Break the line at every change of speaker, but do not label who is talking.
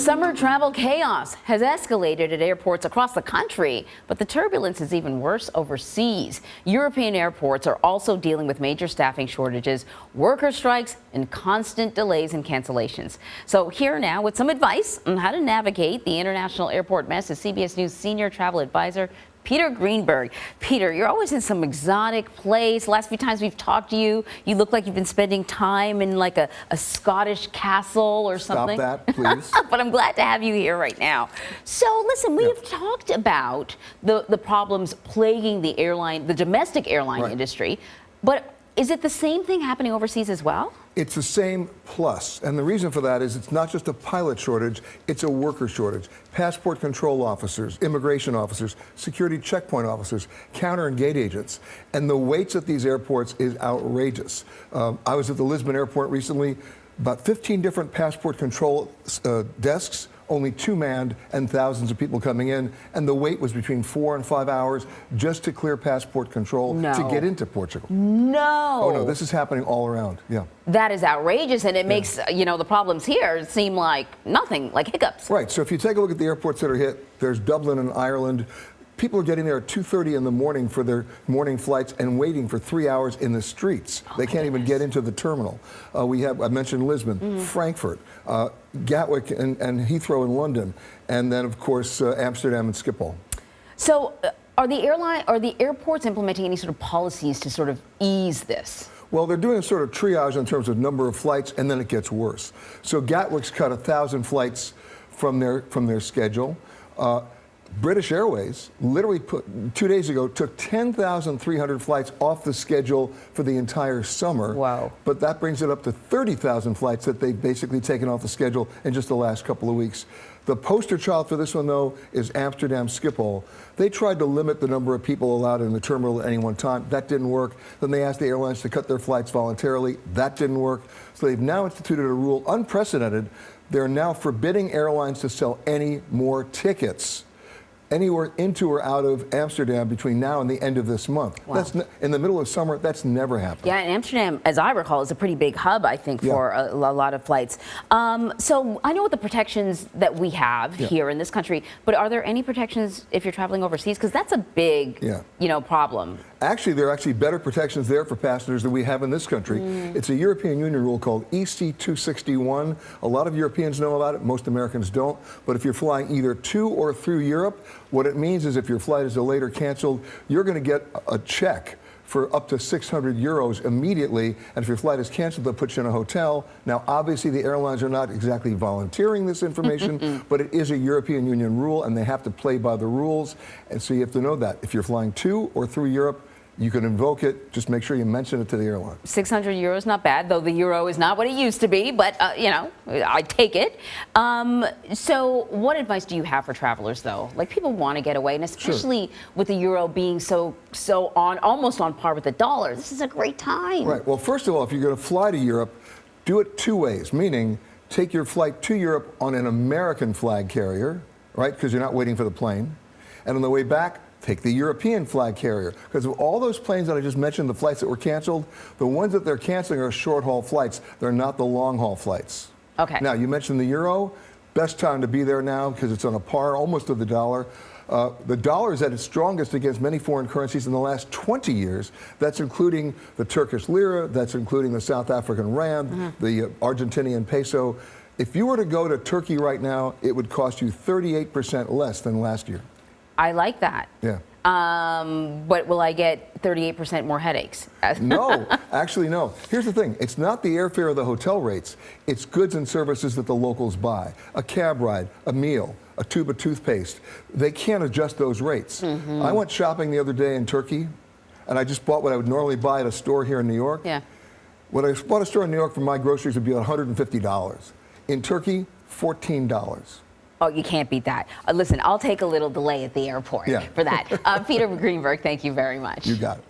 Summer travel chaos has escalated at airports across the country, but the turbulence is even worse overseas. European airports are also dealing with major staffing shortages, worker strikes, and constant delays and cancellations. So here now with some advice on how to navigate the international airport mess is CBS News Senior Travel Advisor Peter Greenberg. Peter, you're always in some exotic place. Last few times we've talked to you, you look like you've been spending time in like a Scottish castle or something.
Stop that, please.
But I'm glad to have you here right now. So listen, we have talked about the problems plaguing the domestic airline industry, but is it the same thing happening overseas as well?
It's the same plus, and the reason for that is it's not just a pilot shortage, it's a worker shortage. Passport control officers, immigration officers, security checkpoint officers, counter and gate agents, and the waits at these airports is outrageous. I was at the Lisbon airport recently, about 15 different passport control desks, only 2 manned, and thousands of people coming in, and the wait was between 4 and 5 hours just to clear passport control to get into Portugal.
No.
Oh no, this is happening all around. Yeah.
That is outrageous, and it makes the problems here seem like nothing, like hiccups.
Right. So if you take a look at the airports that are hit, there's Dublin in Ireland. People are getting there at 2:30 in the morning for their morning flights and waiting for 3 hours in the streets. They can't even get into the terminal. I mentioned Lisbon, Frankfurt, Gatwick and Heathrow in London, and then of course Amsterdam and Schiphol.
So are the airports implementing any sort of policies to sort of ease this?
Well, they're doing a sort of triage in terms of number of flights, and then it gets worse. So Gatwick's cut 1,000 flights from their schedule. British Airways literally 2 days ago took 10,300 flights off the schedule for the entire summer.
Wow.
But that brings it up to 30,000 flights that they've basically taken off the schedule in just the last couple of weeks. The poster child for this one, though, is Amsterdam Schiphol. They tried to limit the number of people allowed in the terminal at any one time. That didn't work. Then they asked the airlines to cut their flights voluntarily. That didn't work. So they've now instituted a rule, unprecedented. They're now forbidding airlines to sell any more tickets anywhere into or out of Amsterdam between now and the end of this month.
Wow.
That's in the middle of summer. That's never happened.
Yeah, and Amsterdam, as I recall, is a pretty big hub, I think, for a lot of flights. So I know what the protections that we have here in this country, but are there any protections if you're traveling overseas? Because that's a big, problem.
Actually, there are actually better protections there for passengers than we have in this country. It's a European Union rule called EC 261. A lot of Europeans know about it. Most Americans don't. But if you're flying either to or through Europe, what it means is if your flight is delayed or canceled, you're going to get a check for up to 600 euros immediately, and if your flight is canceled, they'll put you in a hotel. Now, obviously, the airlines are not exactly volunteering this information, but it is a European Union rule, and they have to play by the rules, and so you have to know that. If you're flying to or through Europe, you can invoke it. Just make sure you mention it to the airline. 600
euros, not bad, though the euro is not what it used to be, but, I take it. So what advice do you have for travelers, though? Like, people want to get away, and especially with the euro being almost on par with the dollar. This is a great time.
Right. Well, first of all, if you're going to fly to Europe, do it 2 ways, meaning take your flight to Europe on an American flag carrier, right, because you're not waiting for the plane. And on the way back, take the European flag carrier. Because of all those planes that I just mentioned, the flights that were canceled, the ones that they're canceling are short-haul flights. They're not the long-haul flights.
Okay.
Now, you mentioned the euro. Best time to be there now because it's on a par almost of the dollar. The dollar is at its strongest against many foreign currencies in the last 20 years. That's including the Turkish lira, that's including the South African rand, the Argentinian peso. If you were to go to Turkey right now, it would cost you 38% less than last year.
I like that.
Yeah.
But will I get 38% more headaches?
No, actually no. Here's the thing. It's not the airfare or the hotel rates. It's goods and services that the locals buy. A cab ride, a meal, a tube of toothpaste. They can't adjust those rates. I went shopping the other day in Turkey, and I just bought what I would normally buy at a store here in New York.
Yeah.
What I bought at a store in New York for my groceries would be $150. In Turkey, $14.
Oh, you can't beat that. Listen, I'll take a little delay at the airport for that. Peter Greenberg, thank you very much.
You got it.